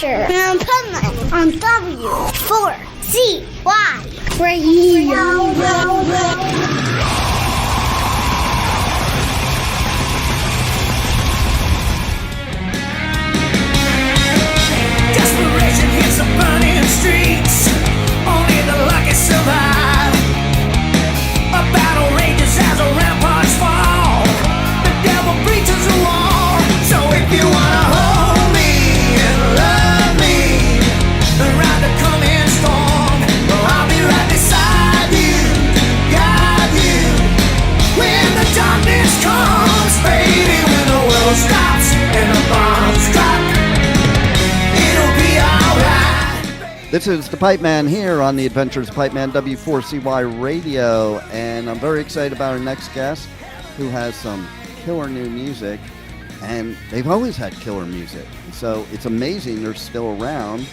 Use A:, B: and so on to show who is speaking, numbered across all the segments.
A: Chapter in Puntland on W4CY Radio.
B: Desperation hits the burning streets. Only the lucky survive. A battle rages as the ramparts fall. The devil breaches the wall. So if you wanna hold me and love me, then ride the coming storm. Well, I'll be right beside you, guide you. When the darkness comes, baby, when the world stops and the bombs drop.
C: This is the Pipe Man here on the Adventures of Pipe Man W4CY Radio, and I'm very excited about our next guest who has some killer new music, and they've always had killer music, so it's amazing they're still around,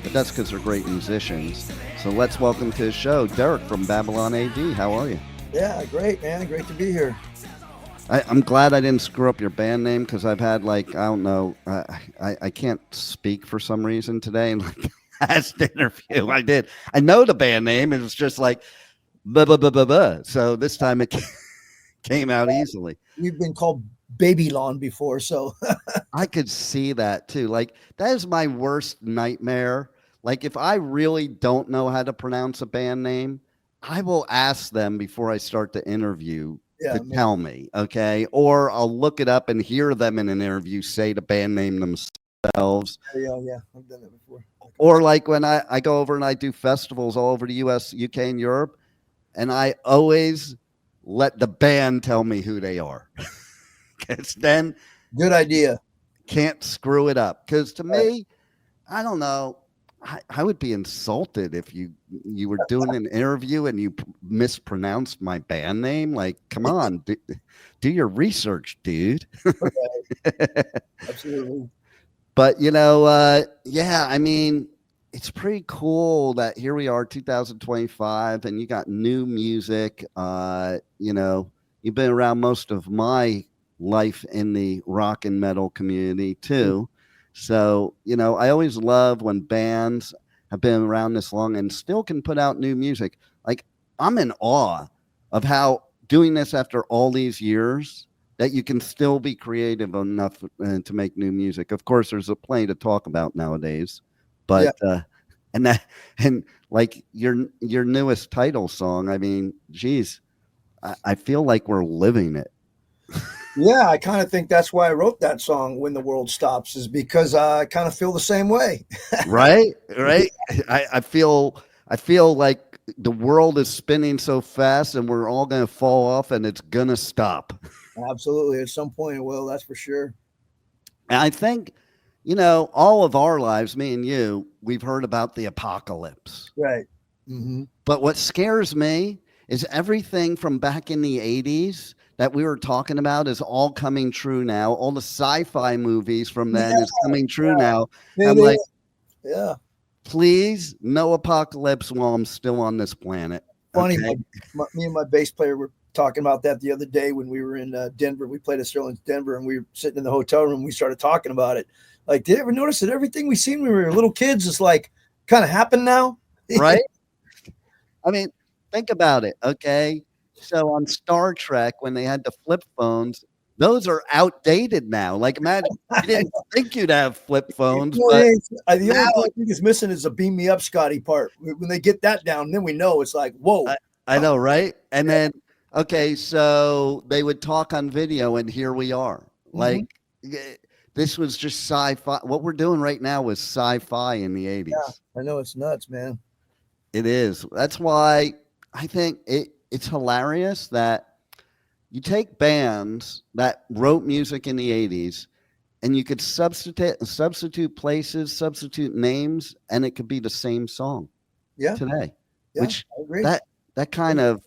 C: but that's because they're great musicians. So let's welcome to the show Derek from Babylon A.D. How are you?
D: Yeah, great, man. Great to be here.
C: I'm glad I didn't screw up your band name, because I've had, I don't know, I can't speak for some reason today, and last interview I did, I know the band name, and it's just like blah, blah, blah, blah, blah. So this time it came out easily.
D: We've been called Babylon before, so
C: I could see that too. That is my worst nightmare. If I really don't know how to pronounce a band name, I will ask them before I start the interview to tell me, okay? Or I'll look it up and hear them in an interview say the band name themselves.
D: Yeah, I've done that before.
C: Or when I go over and I do festivals all over the US, UK, and Europe, and I always let the band tell me who they are. Because then
D: good idea.
C: Can't screw it up. Because to me, I don't know, I would be insulted if you were doing an interview and you mispronounced my band name. Come on, do your research, dude.
D: Absolutely.
C: But, I mean, it's pretty cool that here we are, 2025, and you got new music. You've been around most of my life in the rock and metal community, too. So, I always love when bands have been around this long and still can put out new music. I'm in awe of how doing this after all these years, that you can still be creative enough to make new music. Of course, there's a plenty to talk about nowadays, but your newest title song, I mean, geez, I feel like we're living it.
D: Yeah, I kind of think that's why I wrote that song, When the World Stops, is because I kind of feel the same way.
C: Right. I feel like the world is spinning so fast and we're all going to fall off and it's going to stop.
D: Absolutely. At some point it will, that's for sure.
C: And I think, all of our lives, me and you, we've heard about the apocalypse.
D: Right. Mm-hmm.
C: But what scares me is everything from back in the 80s that we were talking about is all coming true now. All the sci-fi movies from then is coming true now. I'm like, please, no apocalypse while I'm still on this planet.
D: Funny,
C: okay?
D: Me and my bass player were talking about that the other day when we were in Denver. We played a show in Denver, and we were sitting in the hotel room. We started talking about it. Did you ever notice that everything we seen when we were little kids is kind of happened now?
C: Right? I mean, think about it, okay? So on Star Trek, when they had the flip phones, those are outdated now. Imagine, you didn't think you'd have flip phones. But
D: the only thing that's missing is a beam me up, Scotty part. When they get that down, then we know it's like, whoa.
C: I know, right? And then, okay, so they would talk on video, and here we are. This was just sci-fi. What we're doing right now was sci-fi in the 80s.
D: Yeah, I know, it's nuts, man.
C: It is. That's why I think it's hilarious that you take bands that wrote music in the 80s and you could substitute places, substitute names, and it could be the same song today.
D: Yeah,
C: which
D: I agree.
C: That kind of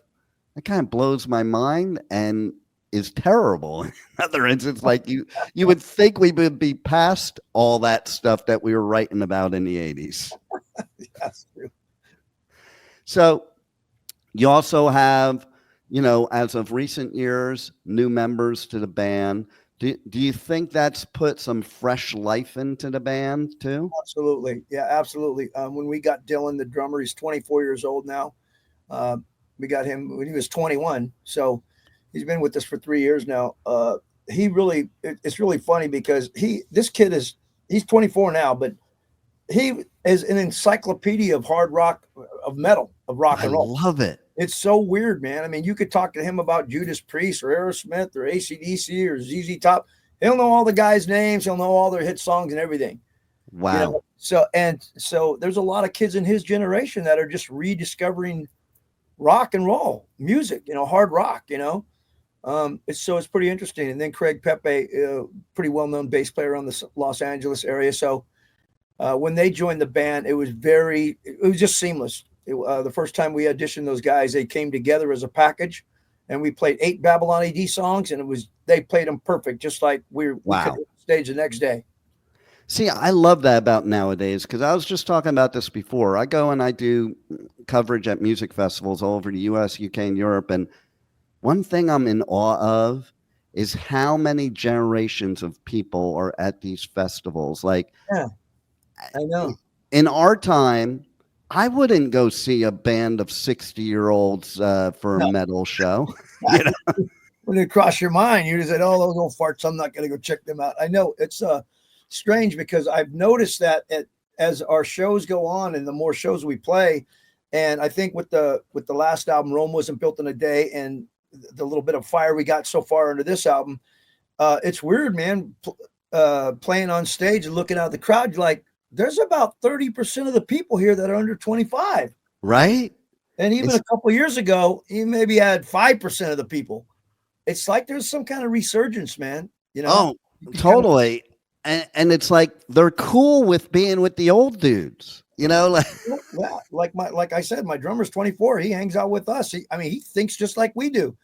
C: blows my mind and is terrible. In other instances, you would think we would be past all that stuff that we were writing about in the 80s.
D: That's true.
C: So you also have, as of recent years, new members to the band. Do you think that's put some fresh life into the band too?
D: Absolutely. Yeah, absolutely. When we got Dylan, the drummer, he's 24 years old now. Uh, we got him when he was 21. So he's been with us for 3 years now. It's really funny because this kid he's 24 now, but he is an encyclopedia of hard rock, of metal, of rock
C: I
D: and roll.
C: love it.
D: It's so weird, man. I mean, you could talk to him about Judas Priest or Aerosmith or AC/DC or ZZ Top. He'll know all the guys' names. He'll know all their hit songs and everything.
C: Wow.
D: You know? So there's a lot of kids in his generation that are just rediscovering rock and roll music, hard rock, it's pretty interesting. And then Craig Pepe, pretty well-known bass player on the Los Angeles area. So when they joined the band, it was just seamless. The first time we auditioned those guys, they came together as a package, and we played 8 Babylon A.D. songs, and they played them perfect, just like we could stage the next day.
C: See, I love that about nowadays, because I was just talking about this before. I go and I do coverage at music festivals all over the US, UK, and Europe, and one thing I'm in awe of is how many generations of people are at these festivals. Like,
D: yeah, I know.
C: In our time, I wouldn't go see a band of 60-year-olds for a metal show.
D: When it crossed your mind, you just said, "Oh, those old farts! I'm not going to go check them out." I know it's strange because I've noticed that as our shows go on and the more shows we play, and I think with the last album, Rome Wasn't Built in a Day, and the little bit of fire we got so far into this album, it's weird, man. Playing on stage and looking out the crowd, you're like, there's about 30% of the people here that are under 25.
C: Right.
D: And even a couple of years ago, you maybe had 5% of the people. It's like there's some kind of resurgence, man.
C: Oh, totally. And it's like they're cool with being with the old dudes, like
D: like I said, my drummer's 24. He hangs out with us. He thinks just like we do.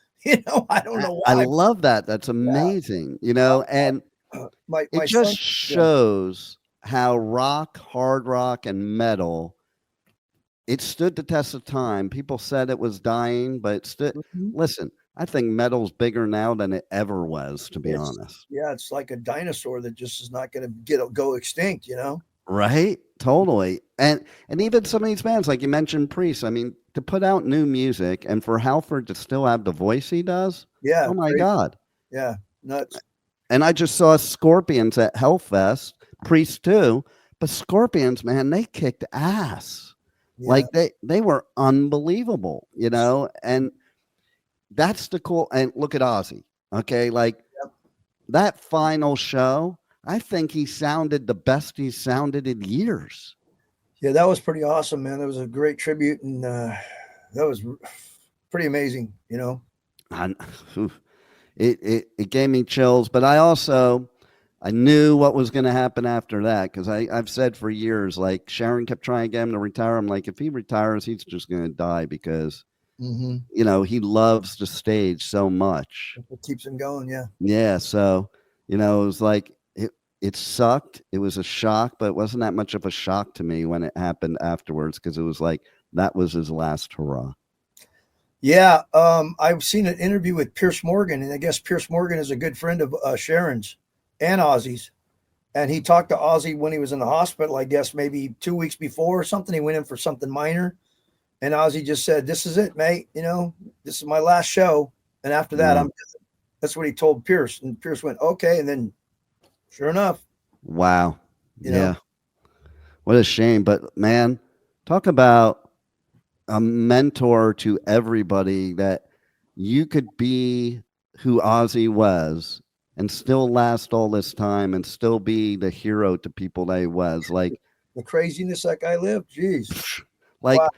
D: I don't know why.
C: I love that. That's amazing. And it just shows how rock, hard rock, and metal, it stood the test of time. People said it was dying, but listen, I think metal's bigger now than it ever was, to be honest.
D: Yeah, it's like a dinosaur that just is not going to go extinct,
C: Right? Totally. And even some of these bands, like you mentioned Priest, to put out new music and for Halford to still have the voice he does.
D: Yeah.
C: Oh my God.
D: Yeah. Nuts.
C: And I just saw Scorpions at Hellfest, Priest too, but Scorpions, man, they kicked ass. Yeah. Like they were unbelievable, and that's the cool. And look at Ozzy. Okay. Like that final show, I think he sounded the best he's sounded in years.
D: Yeah, that was pretty awesome, man. That was a great tribute, and that was pretty amazing,
C: It gave me chills, but I knew what was going to happen after that, because I've said for years, like Sharon kept trying to get him to retire. I'm like, if he retires, he's just going to die because, he loves the stage so much.
D: It keeps him going, yeah.
C: Yeah, so, it was like, it sucked. It was a shock, but it wasn't that much of a shock to me when it happened afterwards, because it was like, that was his last hurrah.
D: Yeah, I've seen an interview with Pierce Morgan, and I guess Pierce Morgan is a good friend of Sharon's and Ozzy's. And he talked to Ozzy when he was in the hospital, I guess maybe 2 weeks before or something. He went in for something minor. And Ozzy just said, "This is it, mate. This is my last show. And after that, I'm good." That's what he told Pierce. And Pierce went, "Okay." And then sure enough.
C: Wow. Yeah. What a shame. But man, talk about a mentor to everybody, that you could be who Ozzy was and still last all this time and still be the hero to people that he was. Like
D: the craziness that guy lived. Jeez.
C: Like, wow.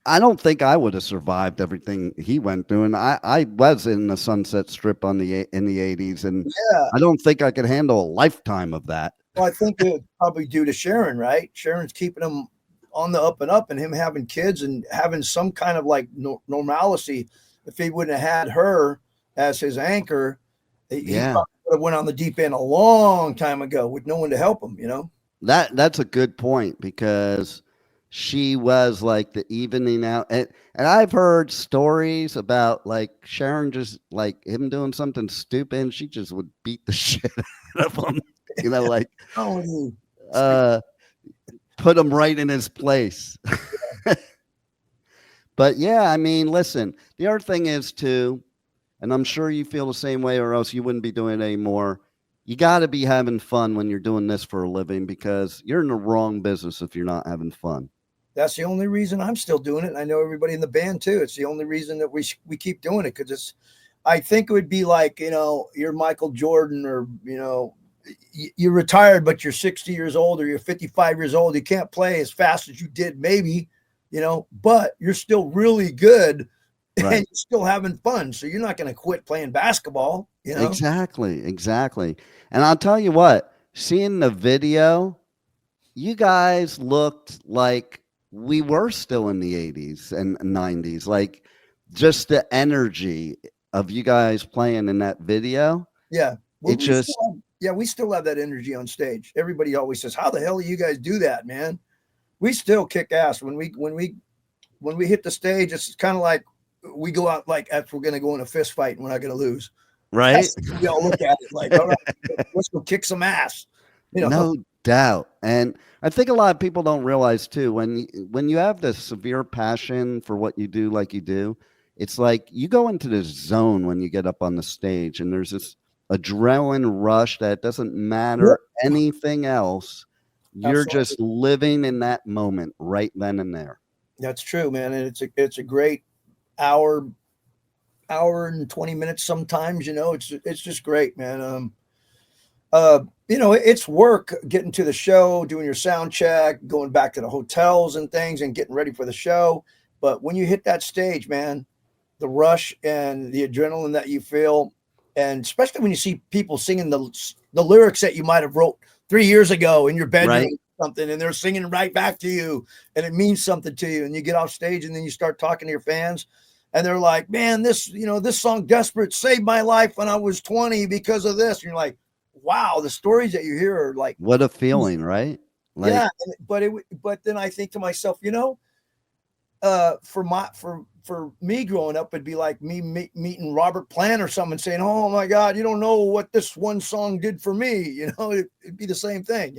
C: I don't think I would have survived everything he went through. And I was in the Sunset Strip in the 80s, and I don't think I could handle a lifetime of that.
D: Well, I think it's probably due to Sharon, right? Sharon's keeping him on the up and up, and him having kids and having some kind of like normalcy. If he wouldn't have had her as his anchor, he probably would have went on the deep end a long time ago with no one to help him,
C: That's a good point, because she was like the evening out. And I've heard stories about like Sharon just like him doing something stupid, and she just would beat the shit out of him, like
D: Oh,
C: uh put him right in his place. But yeah, I mean, listen, the other thing is too, and I'm sure you feel the same way, or else you wouldn't be doing it anymore. You got to be having fun when you're doing this for a living, because you're in the wrong business if you're not having fun.
D: that's the only reason I'm still doing it. And I know everybody in the band too. It's the only reason that we keep doing it, because it's. I think it would be like, you're Michael Jordan, or you're retired, but you're 60 years old or you're 55 years old. You can't play as fast as you did, maybe, but you're still really good. Right. And you're still having fun. So you're not going to quit playing basketball,
C: Exactly. And I'll tell you what, seeing the video, you guys looked like we were still in the 80s and 90s. Like, just the energy of you guys playing in that video.
D: Yeah. Well, we still have that energy on stage. Everybody always says, how the hell do you guys do that, man? We still kick ass when we hit the stage. It's kind of like we go out like as we're going to go in a fist fight and we're not going to lose.
C: Right.
D: We all look at it like, all right, let's go kick some ass.
C: No doubt. And I think a lot of people don't realize too, when you have this severe passion for what you do, like you do, it's like you go into this zone when you get up on the stage, and there's this adrenaline rush that doesn't matter anything else. You're just living in that moment right then and there. That's
D: true, man. And it's a great hour and 20 minutes sometimes, it's just great, man. It's work getting to the show, doing your sound check, going back to the hotels and things and getting ready for the show. But when you hit that stage, man, the rush and the adrenaline that you feel, and especially when you see people singing the lyrics that you might have wrote 3 years ago in your bedroom, right, or something, and they're singing right back to you, and it means something to you, and you get off stage and then you start talking to your fans, and they're like, man, this song Desperate saved my life when I was 20 because of this. And you're like, wow, the stories that you hear are like,
C: what a feeling, right?
D: Like, yeah. But then I think to myself, for me growing up, it'd be like me meeting Robert Plant or someone saying, oh my God, you don't know what this one song did for me. It'd be the same thing,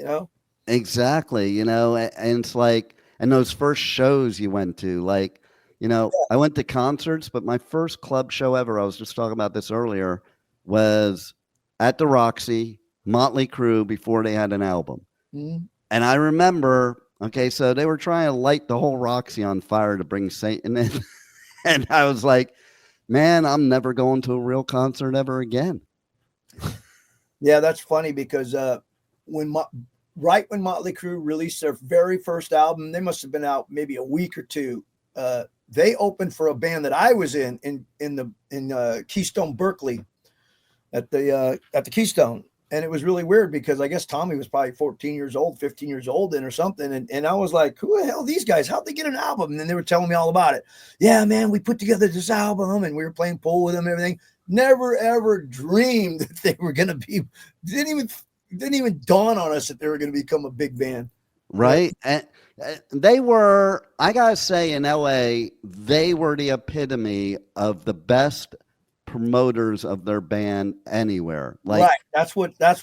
C: Exactly. And it's like, and those first shows you went to, like, I went to concerts, but my first club show ever, I was just talking about this earlier, was at the Roxy, Motley Crue, before they had an album. Mm-hmm. And I remember, okay, so they were trying to light the whole Roxy on fire to bring Satan in. And I was like, man, I'm never going to a real concert ever again.
D: Yeah, that's funny because when Motley Crue released their very first album, they must have been out maybe a week or two. They opened for a band that I was in Keystone, Berkeley, at the Keystone. And it was really weird because I guess Tommy was probably 14 years old, 15 years old then or something. And I was like, who the hell are these guys? How'd they get an album? And then they were telling me all about it. Yeah, man, we put together this album and we were playing pool with them and everything. Never, ever dreamed that they were going to be, didn't even dawn on us that they were going to become a big band.
C: Right. And they were, I got to say, in LA, they were the epitome of the best promoters of their band anywhere. Like,
D: right. That's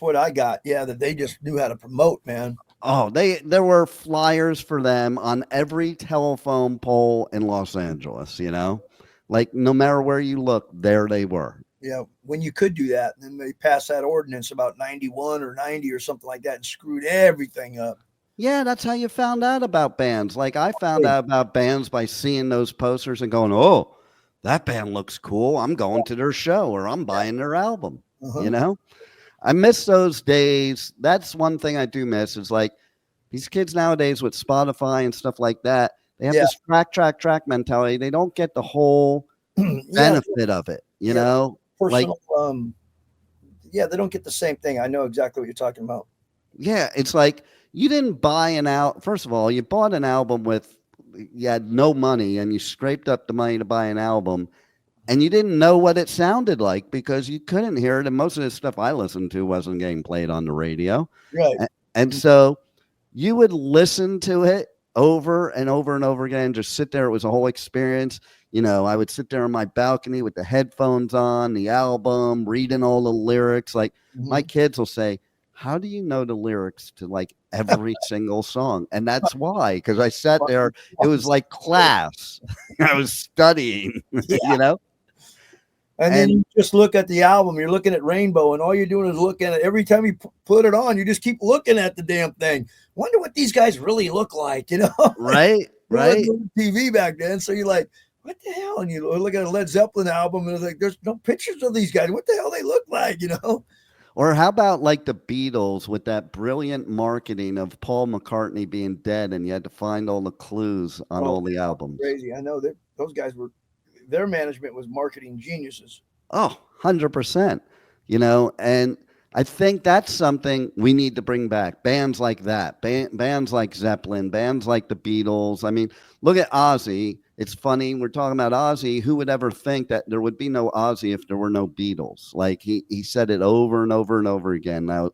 D: what I got. Yeah. That they just knew how to promote, man.
C: Oh, there were flyers for them on every telephone pole in Los Angeles, like no matter where you look, there they were.
D: Yeah. When you could do that. And then they passed that ordinance about 91 or 90 or something like that and screwed everything up.
C: Yeah, that's how you found out about bands. Like I found out about bands by seeing those posters and going, oh, that band looks cool. I'm going to their show or I'm buying their album. Uh-huh. I miss those days. That's one thing I do miss is like these kids nowadays with Spotify and stuff like that. They have this track mentality. They don't get the whole benefit of it, you know?
D: Personal, they don't get the same thing. I know exactly what you're talking about.
C: Yeah, it's like you didn't buy an album. First of all, you bought an album you had no money and you scraped up the money to buy an album and you didn't know what it sounded like because you couldn't hear it. And most of the stuff I listened to wasn't getting played on the radio.
D: Right.
C: And so you would listen to it over and over and over again. Just sit there. It was a whole experience. You know, I would sit there on my balcony with the headphones on, the album, reading all the lyrics. Like my kids will say, how do you know the lyrics to like every single song? And that's why, because I sat there, it was like class. I was studying, you know?
D: And then you just look at the album, you're looking at Rainbow, and all you're doing is looking at every time you put it on, you just keep looking at the damn thing. Wonder what these guys really look like, you know?
C: Right, right.
D: TV back then. So you're like, what the hell? And you look at a Led Zeppelin album, and it's like, there's no pictures of these guys. What the hell they look like, you know?
C: Or how about like the Beatles with that brilliant marketing of Paul McCartney being dead, and you had to find all the clues on all the albums.
D: Crazy. I know that those guys were, their management was marketing geniuses.
C: Oh, 100%. You know, and I think that's something we need to bring back. Bands like that, bands like Zeppelin, bands like the Beatles. I mean, look at Ozzy. It's funny, we're talking about Ozzy. Who would ever think that there would be no Ozzy if there were no Beatles? Like he said it over and over and over again. Now,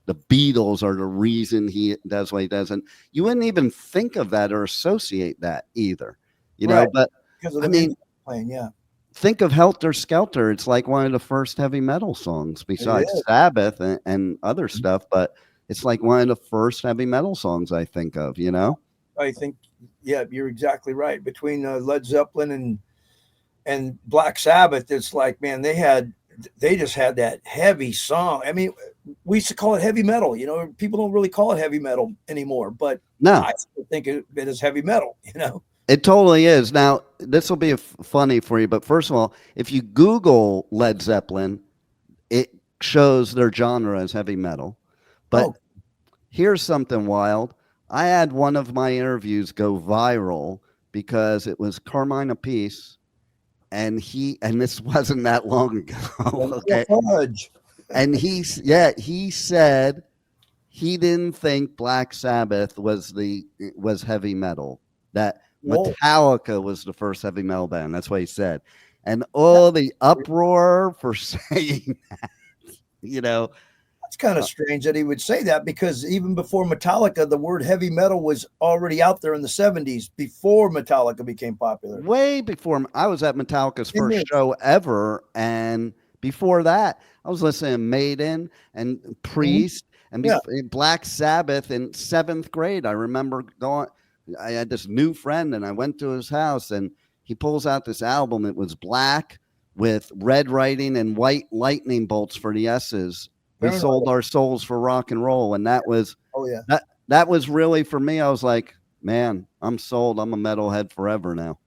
C: the Beatles are the reason he does what he does. And you wouldn't even think of that or associate that either, you know, but I mean, think of Helter Skelter. It's like one of the first heavy metal songs besides Sabbath and other stuff, but it's like one of the first heavy metal songs I think of, you know?
D: I think, yeah, you're exactly right. Between Led Zeppelin and Black Sabbath, it's like, man, they just had that heavy song. I mean, we used to call it heavy metal. You know, people don't really call it heavy metal anymore, but
C: no,
D: I still think it is heavy metal, you know?
C: It totally is. Now, this will be funny for you, but first of all, if you Google Led Zeppelin, it shows their genre as heavy metal. But here's something wild. I had one of my interviews go viral because it was Carmine Appice, and this wasn't that long ago. Okay. And he said he didn't think Black Sabbath was heavy metal. That Metallica was the first heavy metal band. That's what he said. And all the uproar for saying that, you know.
D: It's kind of strange that he would say that, because even before Metallica, the word heavy metal was already out there in the 70s, before Metallica became popular.
C: Way before. I was at Metallica's first show ever, and before that, I was listening to Maiden and Priest and Black Sabbath in 7th grade. I remember I had this new friend, and I went to his house, and he pulls out this album. It was black with red writing and white lightning bolts for the S's. We sold our souls for rock and roll. And that was, that was really for me. I was like, man, I'm sold. I'm a metalhead forever now.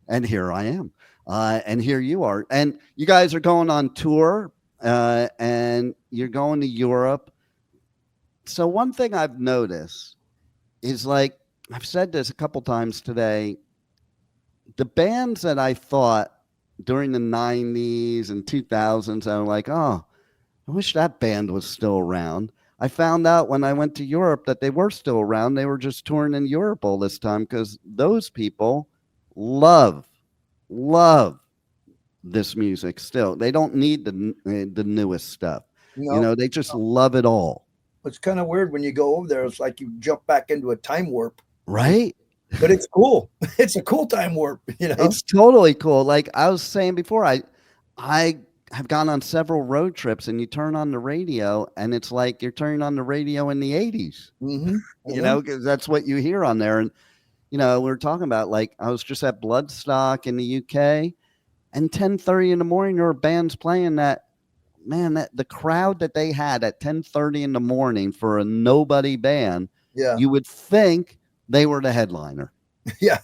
C: And here I am. And here you are. And you guys are going on tour, and you're going to Europe. So one thing I've noticed is, like, I've said this a couple times today, the bands that I thought during the 90s and 2000s, I'm like, oh, I wish that band was still around. I found out when I went to Europe that they were still around. They were just touring in Europe all this time, because those people love this music still. They don't need the newest stuff. You know, they just love it all.
D: It's kind of weird when you go over there. It's like you jump back into a time warp.
C: Right?
D: But it's cool. It's a cool time warp, you know.
C: It's totally cool. Like I was saying before, I have gone on several road trips, and you turn on the radio, and it's like you're turning on the radio in the 80s. You know, because that's what you hear on there. And you know, we were talking about, like, I was just at Bloodstock in the UK, and 10:30 in the morning, there were bands playing that. Man, that the crowd that they had at 10:30 in the morning for a nobody band, you would think they were the headliner.
D: Yeah,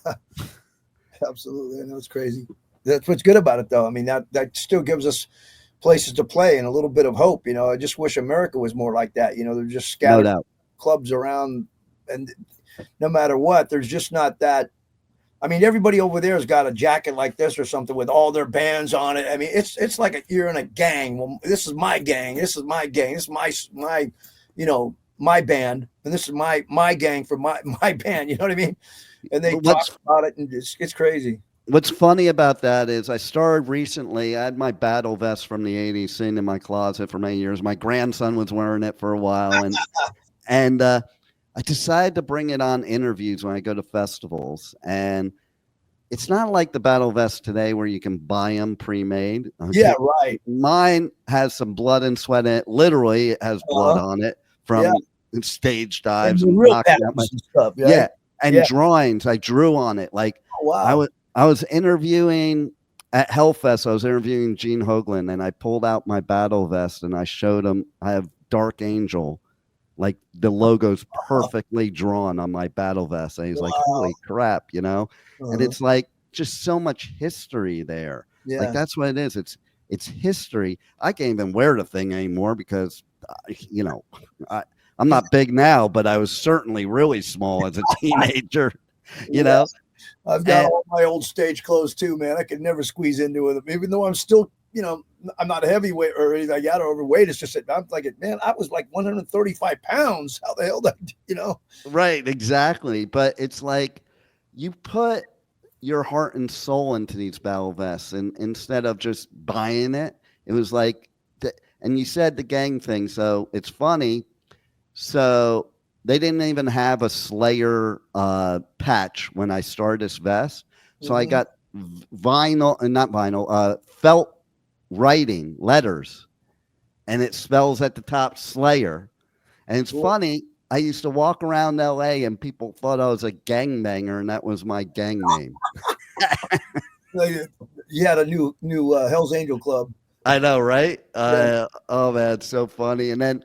D: absolutely. I know, it's crazy. That's what's good about it, though. I mean, that still gives us places to play and a little bit of hope. You know, I just wish America was more like that. You know, they're just scattered clubs around, and no matter what, there's just not that. I mean, everybody over there has got a jacket like this or something with all their bands on it. I mean, it's like you're in a gang. Well, this is my gang. This is my gang. This is my, you know, my band, and this is my gang for my band. You know what I mean? And they talk about it, and it's crazy.
C: What's funny about that is I started recently. I had my battle vest from the 80s sitting in my closet for many years. My grandson was wearing it for a while, and I decided to bring it on interviews when I go to festivals, and it's not like the battle vests today where you can buy them pre-made.
D: Yeah,
C: Okay.
D: right.
C: Mine has some blood and sweat in it. Literally, it has blood on it
D: Yeah.
C: from stage
D: And
C: dives
D: the
C: and
D: real
C: knocking out my
D: patterns and stuff, right?
C: yeah, and
D: Yeah.
C: drawings. I drew on it. Like
D: Oh, wow.
C: I was interviewing at Hellfest. I was interviewing Gene Hoglan, and I pulled out my battle vest and I showed him. I have Dark Angel, like the logo's perfectly drawn on my battle vest. And he's like,
D: Wow.
C: "Holy crap!" You know. And it's like just so much history there. Like
D: Yeah.
C: that's what it is. It's history. I can't even wear the thing anymore because, you know, I'm not big now, but I was certainly really small as a teenager. You know,
D: I've got
C: and-
D: all my old stage clothes too, man. I could never squeeze into them, even though I'm still, you know, I'm not a heavyweight or anything. I got overweight. It's just that I'm like, man, I was like 135 pounds. How the hell did I, you know?
C: right, exactly. But it's like you put your heart and soul into these battle vests, and instead of just buying it, it was like, and you said the gang thing, so it's funny. So they didn't even have a Slayer patch when I started this vest. So I got vinyl, not vinyl, felt writing letters, and it spells at the top Slayer. And it's funny. I used to walk around LA and people thought I was a gangbanger, and that was my gang name.
D: You had a new Hell's Angel Club.
C: I know, right?
D: Yeah.
C: Oh man, it's so funny. And then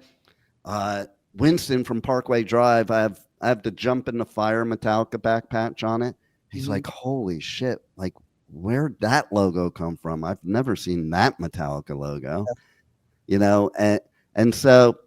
C: Winston from Parkway Drive, I have the Jump in the Fire Metallica back patch on it. He's like, holy shit, like where'd that logo come from? I've never seen that Metallica logo. You know, and so,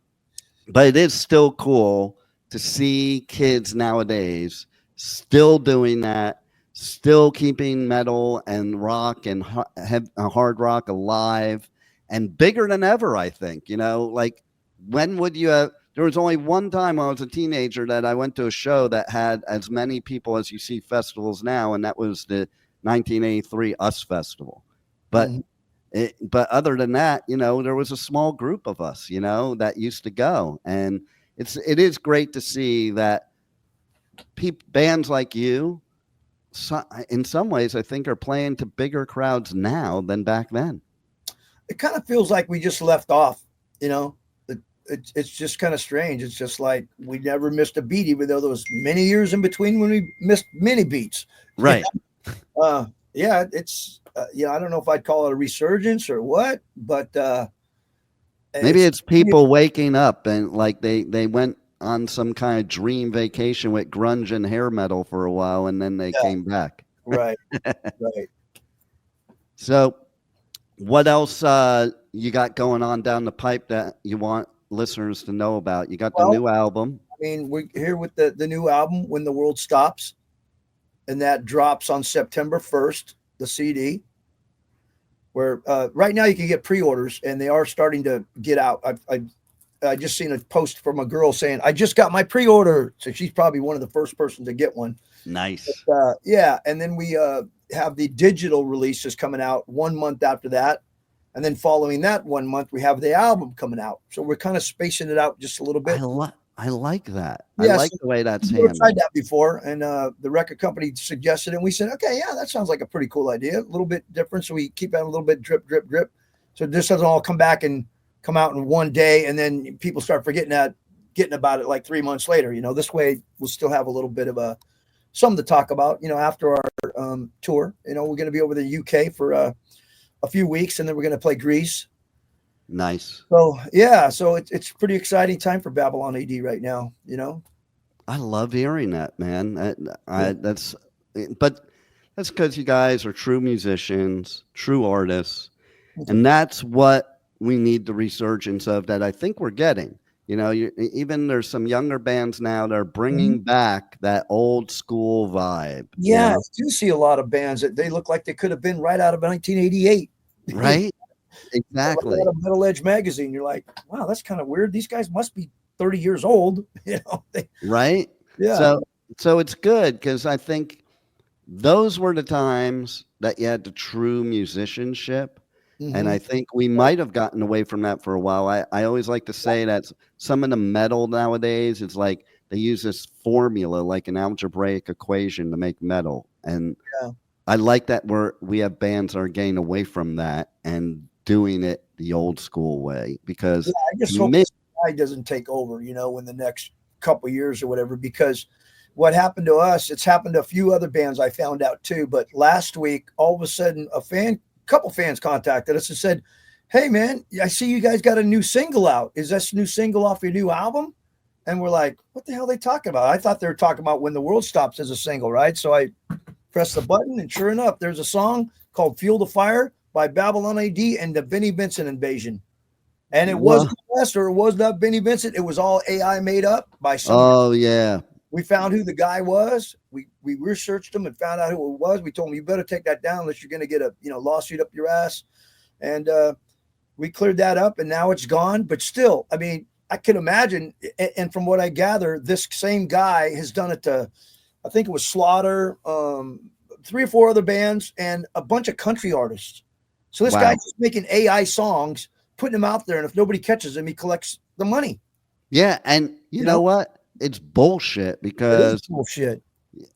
C: but it is still cool to see kids nowadays still doing that, still keeping metal and rock and hard rock alive and bigger than ever. I think, you know, like when would you have? There was only one time when I was a teenager that I went to a show that had as many people as you see festivals now, and that was the 1983 US Festival. But but other than that, you know, there was a small group of us, you know, that used to go, and it is great to see that bands like you, in some ways, I think, are playing to bigger crowds now than back then.
D: It kind of feels like we just left off, you know. It's just kind of strange. It's just like we never missed a beat, even though there was many years in between when we missed many beats.
C: Right.
D: Yeah, it's yeah, I don't know if I'd call it a resurgence or what, but
C: maybe it's people waking up and like they went on some kind of dream vacation with grunge and hair metal for a while, and then they came back.
D: Right. Right.
C: So what else you got going on down the pipe that you want listeners to know about? You got the new album.
D: I mean, we're here with the new album, When the World Stops, and that drops on September 1st, the CD, where right now you can get pre-orders, and they are starting to get out. I just seen a post from a girl saying, I just got my pre-order. So she's probably one of the first person to get one.
C: Nice.
D: But, yeah. And then we have the digital releases coming out 1 month after that. And then following that 1 month, we have the album coming out. So we're kind of spacing it out just a little bit.
C: I like that.
D: Yes.
C: I like the way that's
D: We've
C: handled.
D: tried that before, and the record company suggested it, and we said, okay, yeah, that sounds like a pretty cool idea. A little bit different, so we keep that a little bit drip, drip, drip. So this doesn't all come back and come out in one day, and then people start getting about it like 3 months later. You know, this way we'll still have a little bit of something to talk about. You know, after our tour, you know, we're going to be over the UK for a few weeks, and then we're going to play Greece.
C: Nice.
D: So yeah, so it's pretty exciting time for Babylon AD right now. You know,
C: I love hearing that, man. But that's because you guys are true musicians, true artists, and that's what we need the resurgence of that I think we're getting. You know, even there's some younger bands now that are bringing back that old school vibe.
D: Yeah,
C: you know?
D: I do see a lot of bands that they look like they could have been right out of 1988.
C: Right? Exactly.
D: Out of Metal Edge magazine. You're like, wow, that's kind of weird. These guys must be 30 years old. You know?
C: Right?
D: Yeah.
C: So it's good because I think those were the times that you had the true musicianship. And I think we might have gotten away from that for a while. I always like to say that some of the metal nowadays is like they use this formula like an algebraic equation to make metal. And
D: Yeah.
C: I like that we have bands that are getting away from that and doing it the old school way, because
D: I just hope this guy doesn't take over, you know, in the next couple years or whatever, because what happened to us, it's happened to a few other bands I found out too. But last week, all of a sudden, couple fans contacted us and said, "Hey man, I see you guys got a new single out. Is this new single off your new album?" And we're like, "What the hell are they talking about?" I thought they were talking about When the World Stops as a single, right? So I pressed the button, and sure enough, there's a song called "Fuel the Fire" by Babylon A.D. and the Vinnie Vincent Invasion. And it wasn't us, or it was not Vinnie Vincent. It was all AI made up by someone.
C: Oh yeah.
D: We found who the guy was. We researched him and found out who it was. We told him, "You better take that down unless you're going to get a lawsuit up your ass." And we cleared that up, and now it's gone. But still, I mean, I can imagine. And from what I gather, this same guy has done it to, I think it was Slaughter, 3 or 4 other bands, and a bunch of country artists. So this guy's just making AI songs, putting them out there, and if nobody catches him, he collects the money.
C: Yeah, and you know what? It's bullshit, because
D: bullshit.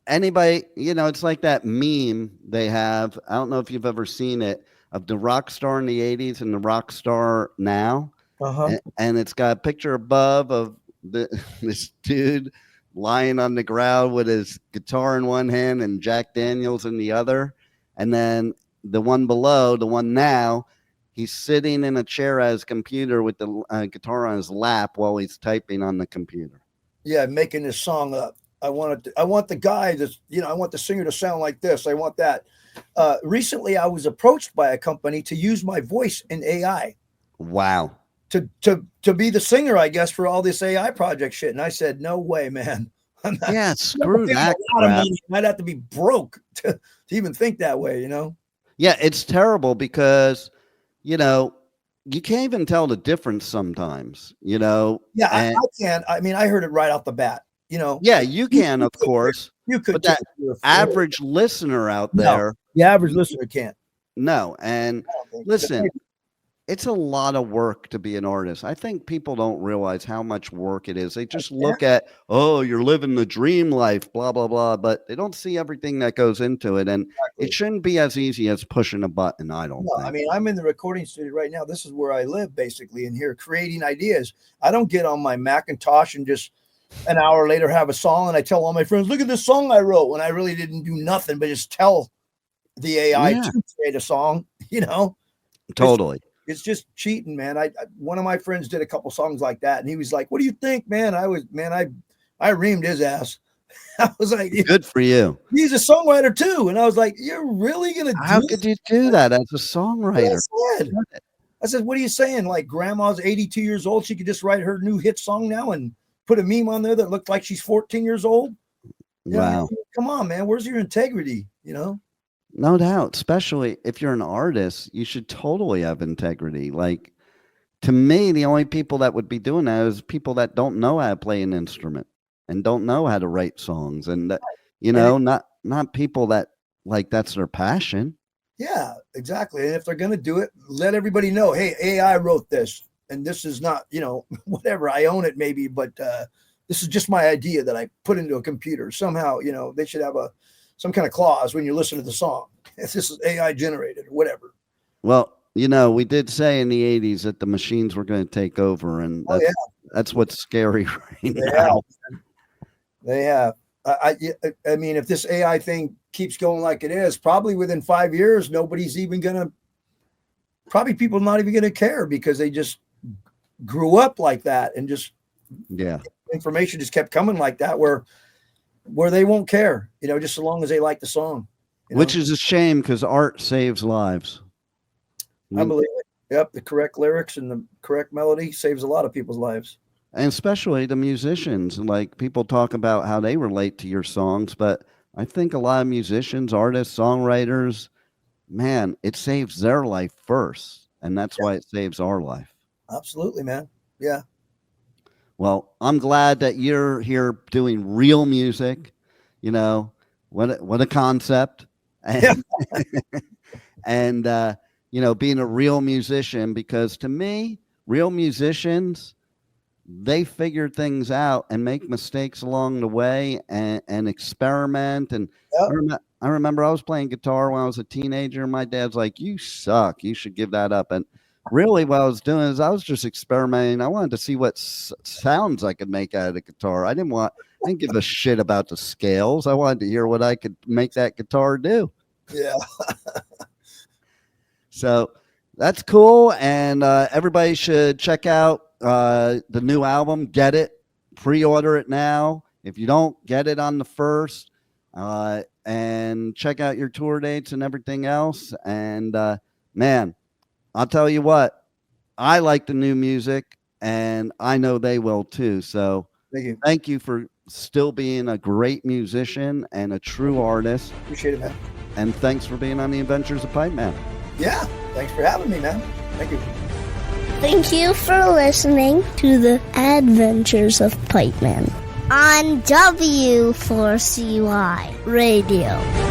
C: Anybody, it's like that meme they have. I don't know if you've ever seen it, of the rock star in the 80s and the rock star now.
D: Uh-huh.
C: And it's got a picture above of this dude lying on the ground with his guitar in one hand and Jack Daniels in the other. And then the one below, the one now, he's sitting in a chair at his computer with the guitar on his lap while he's typing on the computer.
D: Yeah, making this song up. I want the guy that's, I want the singer to sound like this. I want that. Recently, I was approached by a company to use my voice in AI.
C: Wow.
D: To be the singer, I guess, for all this AI project shit. And I said, "No way, man."
C: Yeah, screw that crap.
D: I'd have to be broke to even think that way,
C: Yeah, it's terrible because, you can't even tell the difference sometimes,
D: Yeah, I can't. I mean, I heard it right off the bat,
C: Yeah, you can, of course.
D: You could,
C: but that average listener out there.
D: The average listener can't.
C: No, and listen, it's a lot of work to be an artist. I think people don't realize how much work it is. They just look at, oh, you're living the dream life, blah, blah, blah, but they don't see everything that goes into it. And it shouldn't be as easy as pushing a button, I don't think.
D: I mean, I'm in the recording studio right now. This is where I live, basically, in here creating ideas. I don't get on my Macintosh and just an hour later have a song and I tell all my friends, "Look at this song I wrote," when I really didn't do nothing but just tell the AI to create a song,
C: Totally.
D: It's just cheating, man. One of my friends did a couple songs like that, and he was like, "What do you think, man?" I reamed his ass. I was like,
C: "Good for you."
D: He's a songwriter too, and I was like, "You're really gonna?
C: How could you do that as a songwriter?"
D: I said, "What are you saying? Like, grandma's 82 years old, she could just write her new hit song now and put a meme on there that looked like she's 14 years old?"
C: Wow.
D: Come on, man. Where's your integrity?
C: No doubt, especially if you're an artist, you should totally have integrity. Like, to me, the only people that would be doing that is people that don't know how to play an instrument and don't know how to write songs, and that, not people that that's their passion.
D: Yeah, exactly. And if they're going to do it, let everybody know, "Hey, AI wrote this, and this is not, whatever. I own it maybe, but this is just my idea that I put into a computer." Somehow, they should have some kind of clause when you listen to the song, if this is AI generated or whatever.
C: Well, we did say in the 80s that the machines were going to take over, and that's what's scary right now.
D: They have. I mean, if this AI thing keeps going like it is, probably within 5 years, nobody's even going to, people not even going to care, because they just grew up like that, and just information just kept coming like that, where they won't care, just so long as they like the song.
C: Which is a shame, because art saves lives.
D: I believe it. Yep, the correct lyrics and the correct melody saves a lot of people's lives.
C: And especially the musicians. Like, people talk about how they relate to your songs, but I think a lot of musicians, artists, songwriters, man, it saves their life first. And that's why it saves our life.
D: Absolutely, man. Yeah.
C: Well, I'm glad that you're here doing real music. What a concept. And, and being a real musician, because to me, real musicians, they figure things out and make mistakes along the way and experiment. And
D: Yep.
C: I remember I was playing guitar when I was a teenager, and my dad's like, "You suck. You should give that up." And really, what I was doing is I was just experimenting. I wanted to see what sounds I could make out of the guitar. I didn't give a shit about the scales. I wanted to hear what I could make that guitar do.
D: Yeah.
C: So that's cool. And everybody should check out the new album. Get it. Pre-order it now. If you don't, get it on the 1st. And check out your tour dates and everything else. And man, I'll tell you what, I like the new music, and I know they will too. So thank you for still being a great musician and a true artist.
D: Appreciate it, man.
C: And thanks for being on the Adventures of Pipe Man.
D: Yeah. Thanks for having me, man. Thank you.
A: Thank you for listening to the Adventures of Pipe Man on W4CY Radio.